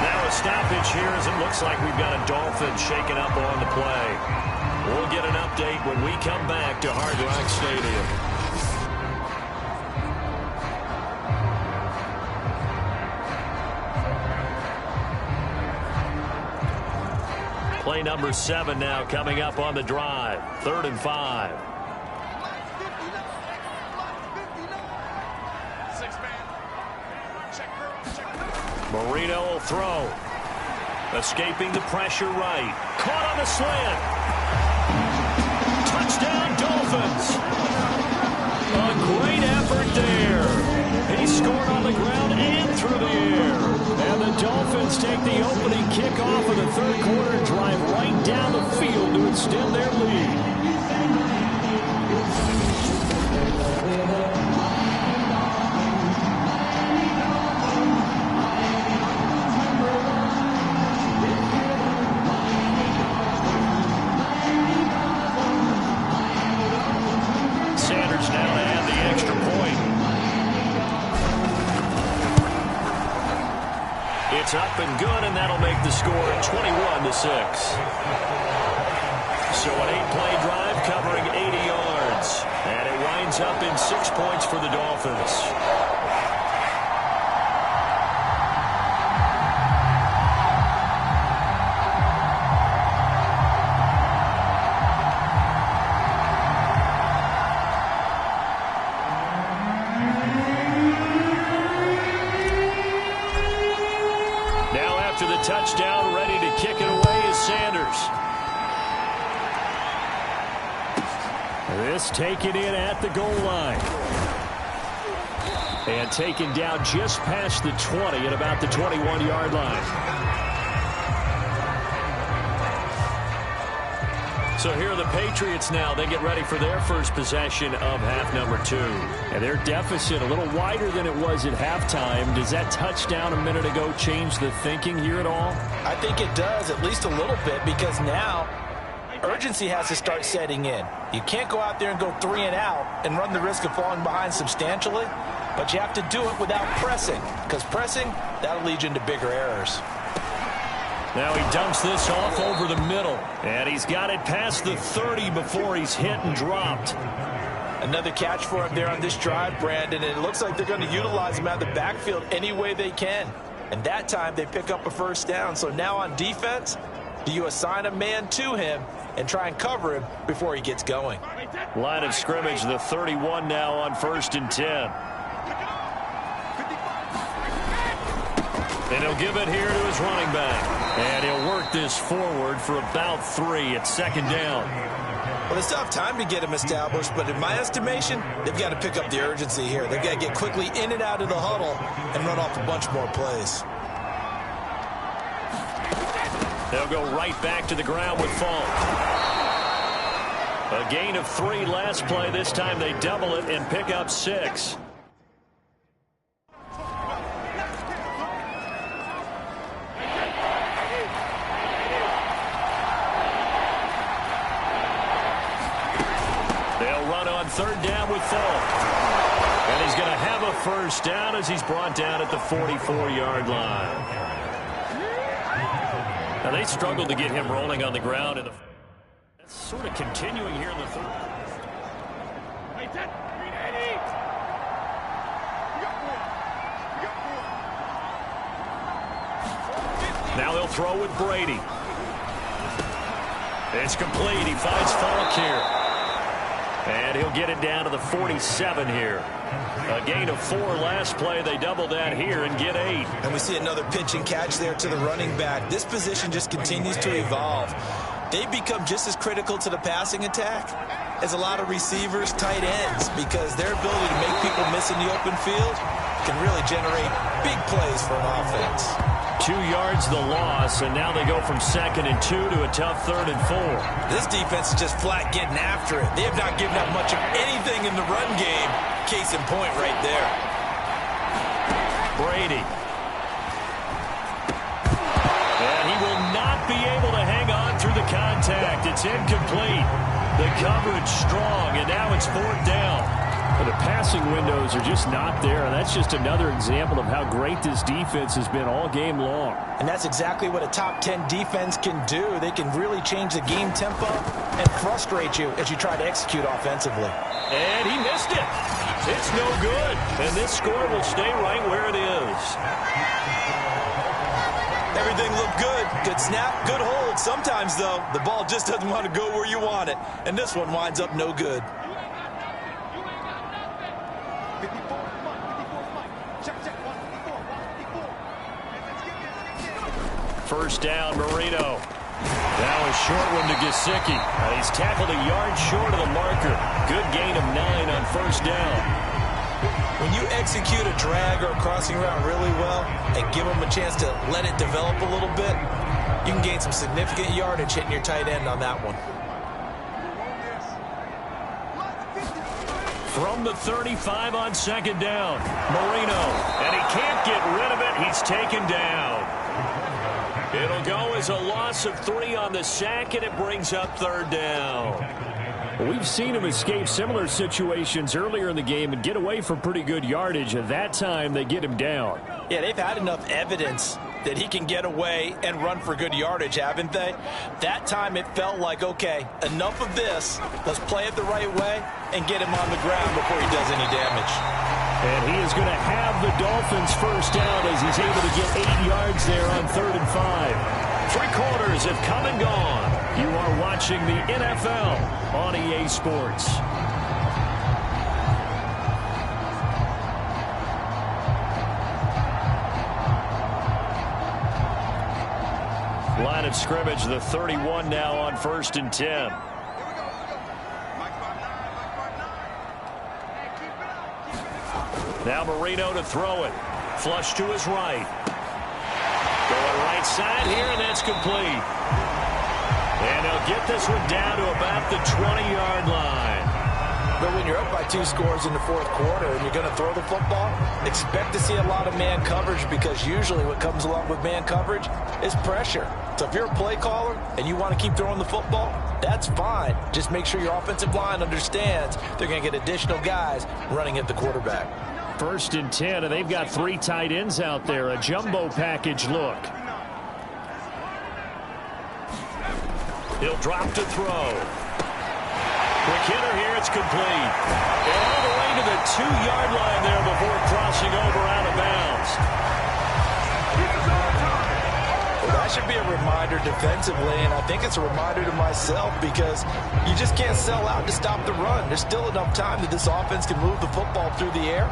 Now a stoppage here as it looks like we've got a Dolphin shaken up on the play. We'll get an update when we come back to Hard Rock Stadium. Play number 7 now coming up on the drive. 3rd and 5. Marino will throw. Escaping the pressure right. Caught on the slant. Touchdown, Dolphins. A great effort there. He scored on the ground and through the air. And the Dolphins take the opening kickoff of the 3rd quarter and drive right down the field to extend their lead. It's up and good, and that'll make the score 21-6. So an 8-play drive covering 80 yards. And it winds up in 6 points for the Dolphins. Now after the touchdown, ready to kick it away is Sanders. This taken in at the goal line. And taken down just past the 20 at about the 21-yard line. So here are the Patriots now. They get ready for their first possession of half number 2. And their deficit a little wider than it was at halftime. Does that touchdown a minute ago change the thinking here at all? I think it does, at least a little bit, because now urgency has to start setting in. You can't go out there and go 3 and out and run the risk of falling behind substantially, but you have to do it without pressing, because pressing, that'll lead you into bigger errors. Now he dumps this off over the middle, and he's got it past the 30 before he's hit and dropped. Another catch for him there on this drive, Brandon, and it looks like they're going to utilize him out of the backfield any way they can. And that time they pick up a first down. So now on defense, do you assign a man to him and try and cover him before he gets going? Line of scrimmage, the 31 now on 1st and 10. And he'll give it here to his running back. And he'll work this forward for about 3 at 2nd down. Well, they still have time to get him established, but in my estimation, they've got to pick up the urgency here. They've got to get quickly in and out of the huddle and run off a bunch more plays. They'll go right back to the ground with Falk. A gain of 3 last play. This time they double it and pick up 6. They'll run on 3rd down with Falk. And he's going to have a first down as he's brought down at the 44-yard line. Now, they struggled to get him rolling on the ground. That's sort of continuing here in the 3rd. Now they'll throw with Brady. It's complete. He finds Falk here. And he'll get it down to the 47 here. A gain of 4 last play. They double that here and get 8. And we see another pitch and catch there to the running back. This position just continues to evolve. They become just as critical to the passing attack as a lot of receivers, tight ends, because their ability to make people miss in the open field can really generate big plays for an offense. 2 yards the loss, and now they go from 2nd and 2 to a tough 3rd and 4. This defense is just flat getting after it. They have not given up much of anything in the run game. Case in point right there. Brady. And he will not be able to hang on through the contact. It's incomplete. The coverage strong, and now it's 4th down. The passing windows are just not there, and that's just another example of how great this defense has been all game long. And that's exactly what a top 10 defense can do. They can really change the game tempo and frustrate you as you try to execute offensively. And he missed it. It's no good. And this score will stay right where it is. Everything looked good. Good snap, good hold. Sometimes, though, the ball just doesn't want to go where you want it. And this one winds up no good. First down, Marino. Now a short one to Gesicki. He's tackled a yard short of the marker. Good gain of 9 on 1st down. When you execute a drag or a crossing route really well and give them a chance to let it develop a little bit, you can gain some significant yardage hitting your tight end on that one. From the 35 on 2nd down, Marino. And he can't get rid of it. He's taken down. It'll go as a loss of 3 on the sack, and it brings up 3rd down. We've seen him escape similar situations earlier in the game and get away from pretty good yardage. At that time, they get him down. Yeah, they've had enough evidence that he can get away and run for good yardage, haven't they? That time it felt like, okay, enough of this. Let's play it the right way and get him on the ground before he does any damage. And he is going to have the Dolphins first down as he's able to get 8 yards there on 3rd and 5. 3 quarters have come and gone. You are watching the NFL on EA Sports. Line of scrimmage, the 31 now on 1st and 10. Now Marino to throw it. Flush to his right. Going right side here, and that's complete. And they'll get this one down to about the 20-yard line. But when you're up by 2 scores in the 4th quarter and you're going to throw the football, expect to see a lot of man coverage, because usually what comes along with man coverage is pressure. So if you're a play caller and you want to keep throwing the football, that's fine. Just make sure your offensive line understands they're going to get additional guys running at the quarterback. 1st and 10, and they've got 3 tight ends out there. A jumbo package look. He'll drop to throw. Quick hitter here, it's complete. And all the way to the 2-yard line there before crossing over out of bounds. Well, that should be a reminder defensively, and I think it's a reminder to myself, because you just can't sell out to stop the run. There's still enough time that this offense can move the football through the air,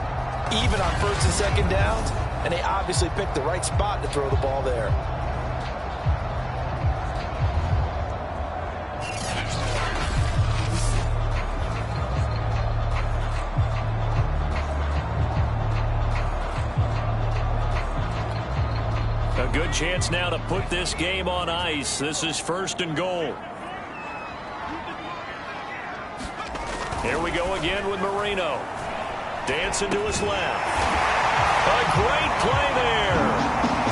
even on 1st and 2nd downs, and they obviously picked the right spot to throw the ball there. A good chance now to put this game on ice. This is 1st and goal. Here we go again with Marino. Dancing to his left. A great play there.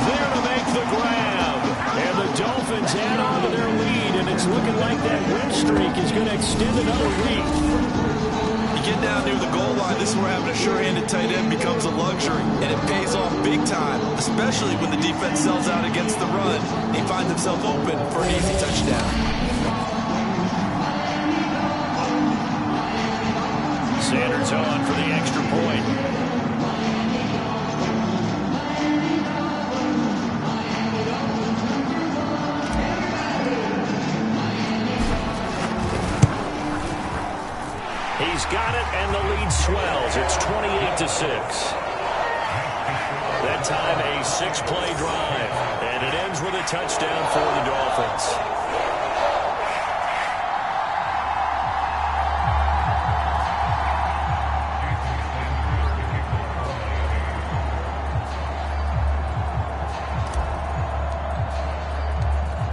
There to make the grab. And the Dolphins add on to their lead, and it's looking like that win streak is going to extend another week. You get down near the goal line, this is where having a sure-handed tight end becomes a luxury, and it pays off big time, especially when the defense sells out against the run. He finds himself open for an easy touchdown. Sanders on for the extra point. He's got it, and the lead swells. It's 28-6. That time a 6-play drive, and it ends with a touchdown for the Dolphins.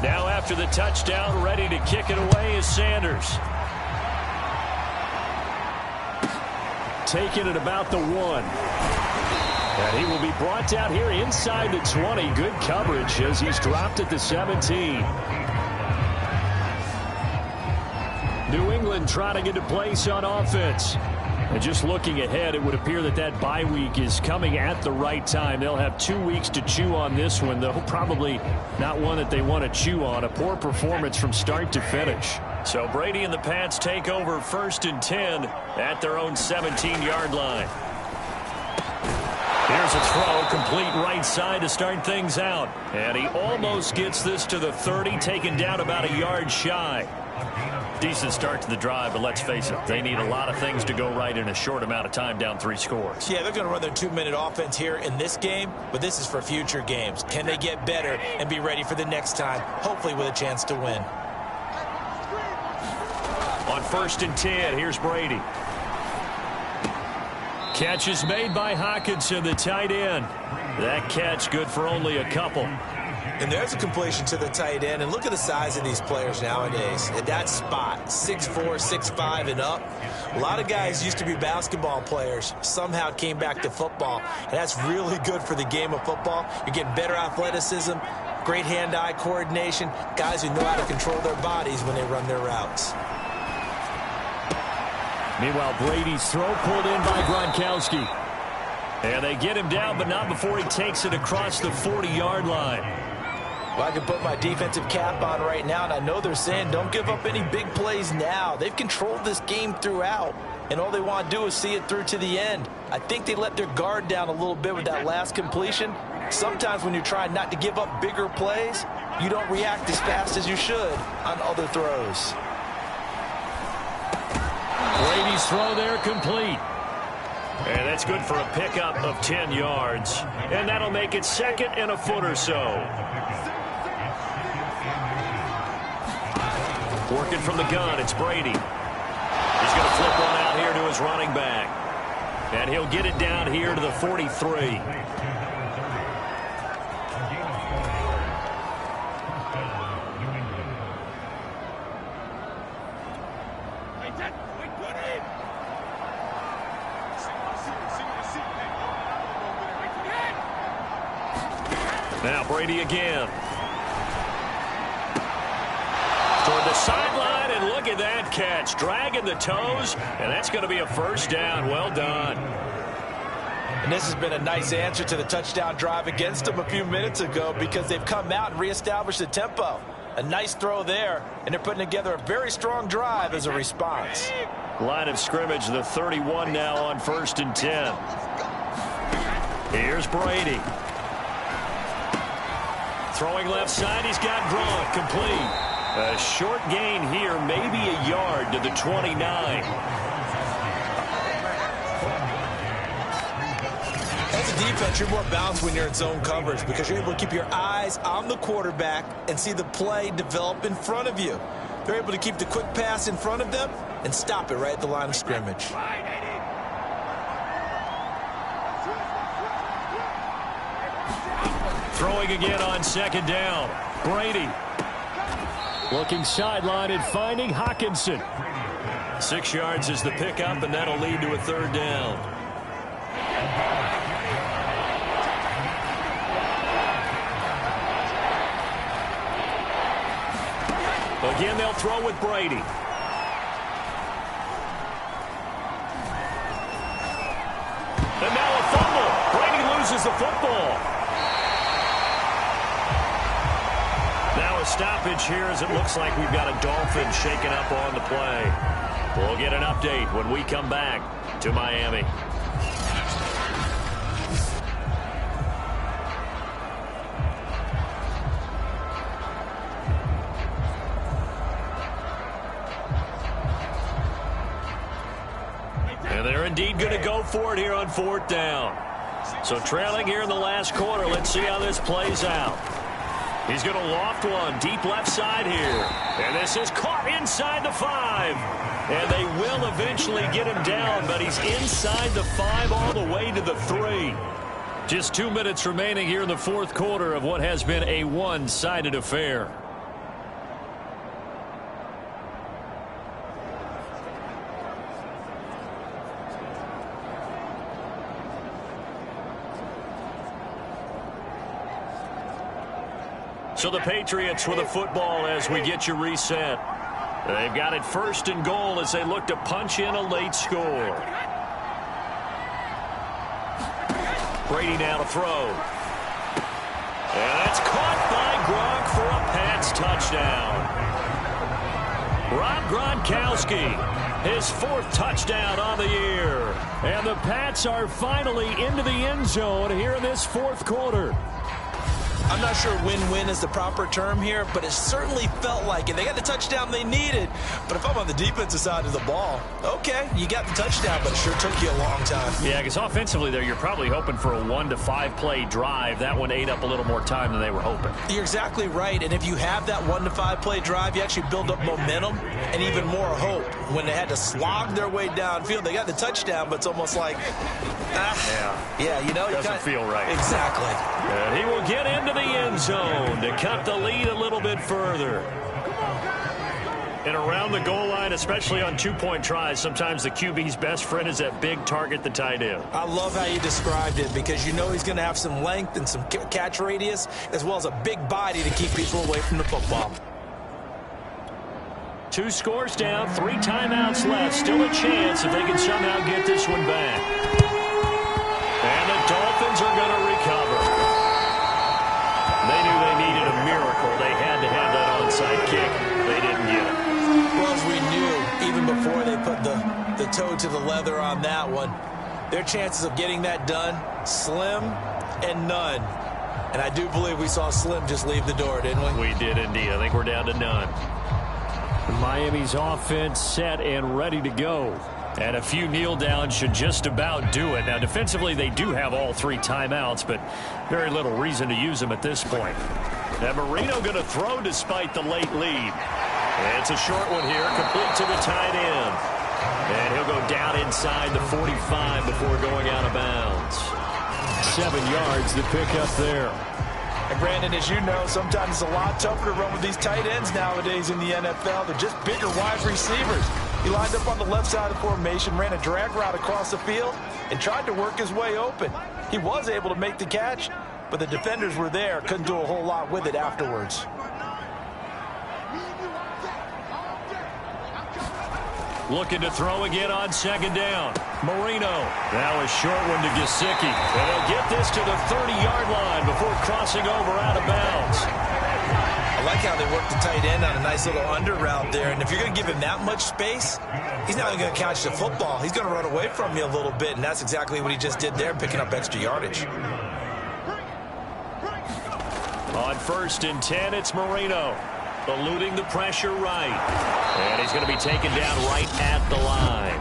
Now after the touchdown, ready to kick it away is Sanders. Taking it about the 1. And he will be brought down here inside the 20. Good coverage as he's dropped at the 17. New England trying to get a place on offense. And just looking ahead, it would appear that that bye week is coming at the right time. They'll have 2 weeks to chew on this one, though probably not one that they want to chew on. A poor performance from start to finish. So Brady and the Pats take over 1st and 10 at their own 17-yard line. Here's a throw, complete right side to start things out. And he almost gets this to the 30, taken down about a yard shy. Decent start to the drive, but let's face it, they need a lot of things to go right in a short amount of time, down 3 scores. Yeah, they're going to run their 2-minute offense here in this game, but this is for future games. Can they get better and be ready for the next time, hopefully with a chance to win? On 1st and 10, here's Brady. Catch is made by Hockenson, the tight end. That catch good for only a couple. And there's a completion to the tight end. And look at the size of these players nowadays. At that spot, 6'4", 6'5", and up. A lot of guys used to be basketball players, somehow came back to football. And that's really good for the game of football. You're getting better athleticism, great hand-eye coordination, guys who know how to control their bodies when they run their routes. Meanwhile, Brady's throw pulled in by Gronkowski. And they get him down, but not before he takes it across the 40-yard line. Well, I can put my defensive cap on right now, and I know they're saying don't give up any big plays now. They've controlled this game throughout, and all they want to do is see it through to the end. I think they let their guard down a little bit with that last completion. Sometimes when you're trying not to give up bigger plays, you don't react as fast as you should on other throws. Brady's throw there complete. And that's good for a pickup of 10 yards. And that'll make it 2nd and a foot or so. Working from the gun, it's Brady. He's going to flip one out here to his running back. And he'll get it down here to the 43. Now Brady again. Toward the sideline, and look at that catch. Dragging the toes, and that's going to be a first down. Well done. And this has been a nice answer to the touchdown drive against them a few minutes ago because they've come out and reestablished the tempo. A nice throw there, and they're putting together a very strong drive as a response. Line of scrimmage, the 31 now on 1st and 10. Here's Brady. Throwing left side, he's got Gronk, complete. A short gain here, maybe a yard to the 29. As a defense, you're more balanced when you're in zone coverage because you're able to keep your eyes on the quarterback and see the play develop in front of you. They're able to keep the quick pass in front of them and stop it right at the line of scrimmage. Throwing again on 2nd down. Brady. Looking sideline and finding Hawkinson. 6 yards is the pickup, and that'll lead to a 3rd down. Again, they'll throw with Brady. And now a fumble. Brady loses the football. Now a stoppage here as it looks like we've got a Dolphin shaken up on the play. We'll get an update when we come back to Miami. And they're indeed going to go for it here on 4th down. So trailing here in the last quarter, let's see how this plays out. He's going to loft one deep left side here. And this is caught inside the 5. And they will eventually get him down, but he's inside the 5 all the way to the 3. Just 2 minutes remaining here in the 4th quarter of what has been a one-sided affair. So the Patriots with a football as we get you reset. They've got it 1st and goal as they look to punch in a late score. Brady now to throw. And that's caught by Gronk for a Pats touchdown. Rob Gronkowski, his 4th touchdown on the year. And the Pats are finally into the end zone here in this 4th quarter. I'm not sure win-win is the proper term here, but it certainly felt like it. They got the touchdown they needed, but if I'm on the defensive side of the ball, okay, you got the touchdown, but it sure took you a long time. Yeah, because offensively there, you're probably hoping for a 1 to 5 play drive. That one ate up a little more time than they were hoping. You're exactly right, and if you have that 1 to 5 play drive, you actually build up momentum and even more hope. When they had to slog their way downfield, they got the touchdown, but it's almost like, yeah, you know, doesn't feel right. Exactly. And he will get into the end zone to cut the lead a little bit further. And around the goal line, especially on 2-point tries, sometimes the QB's best friend is that big target, the tight end. I love how you described it because you know he's going to have some length and some catch radius as well as a big body to keep people away from the football. 2 scores down, 3 timeouts left. Still a chance if they can somehow get this one back. And the to the leather on that one. Their chances of getting that done, slim and none. And I do believe we saw Slim just leave the door, didn't we? We did indeed. I think we're down to none. Miami's offense set and ready to go. And a few kneel downs should just about do it. Now, defensively, they do have all 3 timeouts, but very little reason to use them at this point. Now, Marino going to throw despite the late lead. It's a short one here, complete to the tight end. And he'll go down inside the 45 before going out of bounds. 7 yards to pick up there. And Brandon, as you know, sometimes it's a lot tougher to run with these tight ends nowadays in the NFL. They're just bigger wide receivers. He lined up on the left side of the formation, ran a drag route across the field, and tried to work his way open. He was able to make the catch, but the defenders were there, couldn't do a whole lot with it afterwards. Looking to throw again on 2nd down. Marino. Now a short one to Gesicki. And they'll get this to the 30-yard line before crossing over out of bounds. I like how they work the tight end on a nice little under route there. And if you're going to give him that much space, he's not even going to catch the football. He's going to run away from you a little bit, and that's exactly what he just did there, picking up extra yardage. On 1st and 10, it's Marino. Eluding the pressure right. And he's going to be taken down right at the line.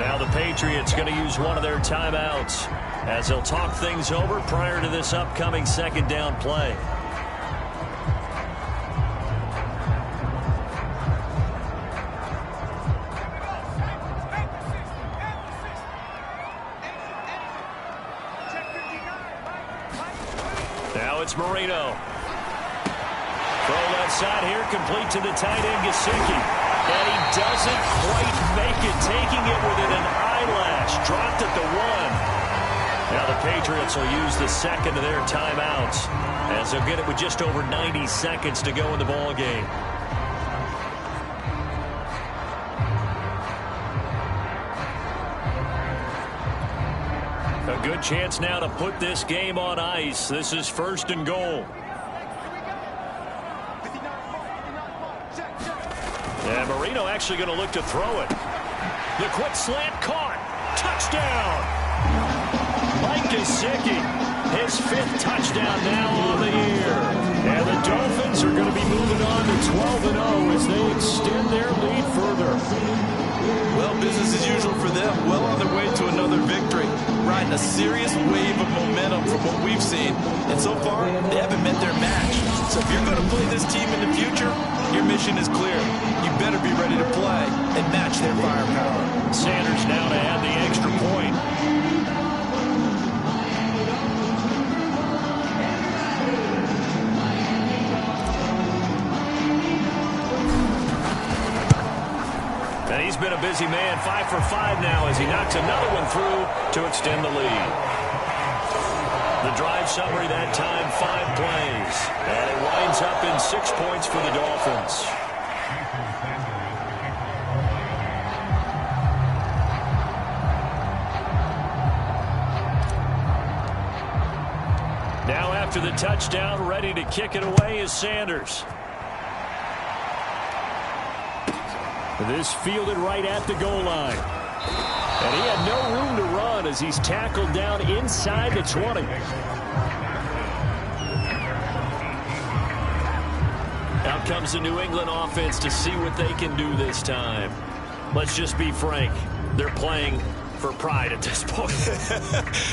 Now the Patriots going to use one of their timeouts as they'll talk things over prior to this upcoming 2nd down play. Now it's Marino. Throw left side here, complete to the tight end, Gesicki. And he doesn't quite make it, taking it within an eyelash. Dropped at the 1. Now the Patriots will use the 2nd of their timeouts as they'll get it with just over 90 seconds to go in the ball game. A good chance now to put this game on ice. This is 1st and goal. And Marino actually going to look to throw it. The quick slant caught. Touchdown. Mike Gesicki, his 5th touchdown now on the year. And the Dolphins are going to be moving on to 12-0 as they extend their lead further. Well, business as usual for them. Well on their way to another victory. Riding a serious wave of momentum from what we've seen. And so far, they haven't met their match. So if you're going to play this team in the future, your mission is clear. You better be ready to play and match their firepower. Sanders now to add the extra point. And he's been a busy man, 5 for 5 now as he knocks another one through to extend the lead. The drive summary that time, 5 plays. And it winds up in 6 points for the Dolphins. Now after the touchdown, ready to kick it away is Sanders. This fielded right at the goal line. And he had no room to run as he's tackled down inside the 20. Out comes the New England offense to see what they can do this time. Let's just be frank. They're playing for pride at this point.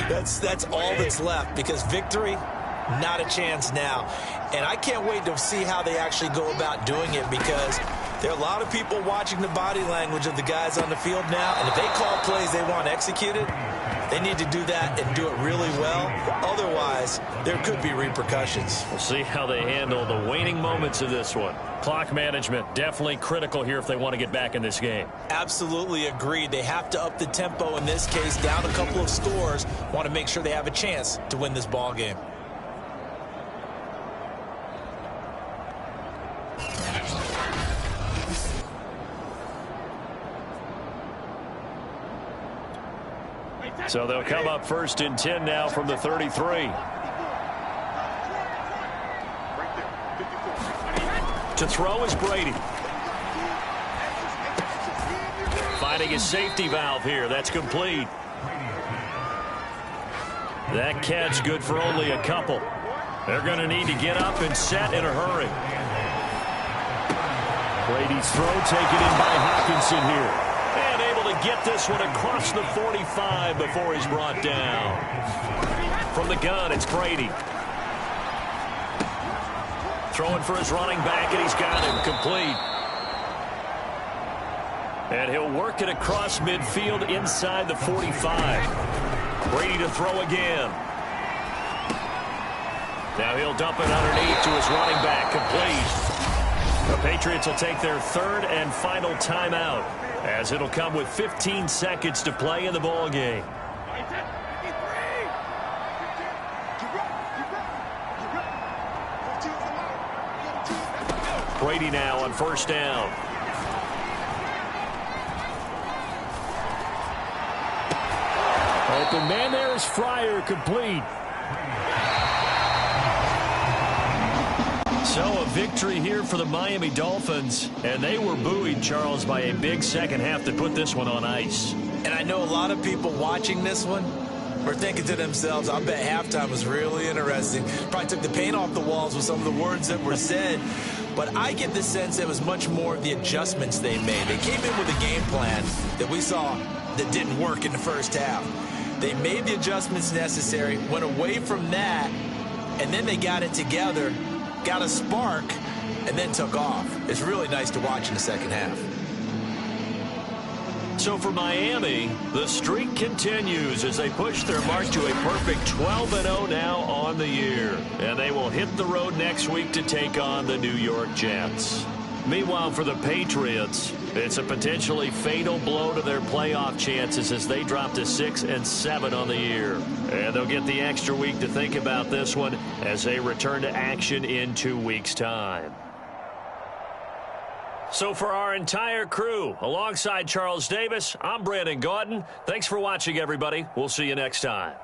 That's all that's left, because victory, not a chance now. And I can't wait to see how they actually go about doing it, because there are a lot of people watching the body language of the guys on the field now, and if they call plays they want executed, they need to do that and do it really well. Otherwise, there could be repercussions. We'll see how they handle the waning moments of this one. Clock management definitely critical here if they want to get back in this game. Absolutely agreed. They have to up the tempo in this case, down a couple of scores. Want to make sure they have a chance to win this ball game. So they'll come up 1st and 10 now from the 33. To throw is Brady. Finding a safety valve here. That's complete. That catch good for only a couple. They're going to need to get up and set in a hurry. Brady's throw taken in by Hawkinson here. And able to get this one across the 45 before he's brought down. From the gun, it's Brady. Throwing for his running back, and he's got him complete. And he'll work it across midfield inside the 45. Brady to throw again. Now he'll dump it underneath to his running back, complete. The Patriots will take their third and final timeout, as it'll come with 15 seconds to play in the ball game. Brady now on first down. Open man there is Fryer, complete. So a victory here for the Miami Dolphins, and they were buoyed, Charles, by a big second half that put this one on ice. And I know a lot of people watching this one were thinking to themselves, I bet halftime was really interesting. Probably took the paint off the walls with some of the words that were said. But I get the sense it was much more the adjustments they made. They came in with a game plan that we saw that didn't work in the first half. They made the adjustments necessary, went away from that, and then they got it together, got a spark, and then took off. It's really nice to watch in the second half. So for Miami, the streak continues as they push their mark to a perfect 12-0 now on the year. And they will hit the road next week to take on the New York Jets. Meanwhile, for the Patriots, it's a potentially fatal blow to their playoff chances as they drop to 6-7 on the year. And they'll get the extra week to think about this one as they return to action in 2 weeks' time. So for our entire crew, alongside Charles Davis, I'm Brandon Gaudin. Thanks for watching, everybody. We'll see you next time.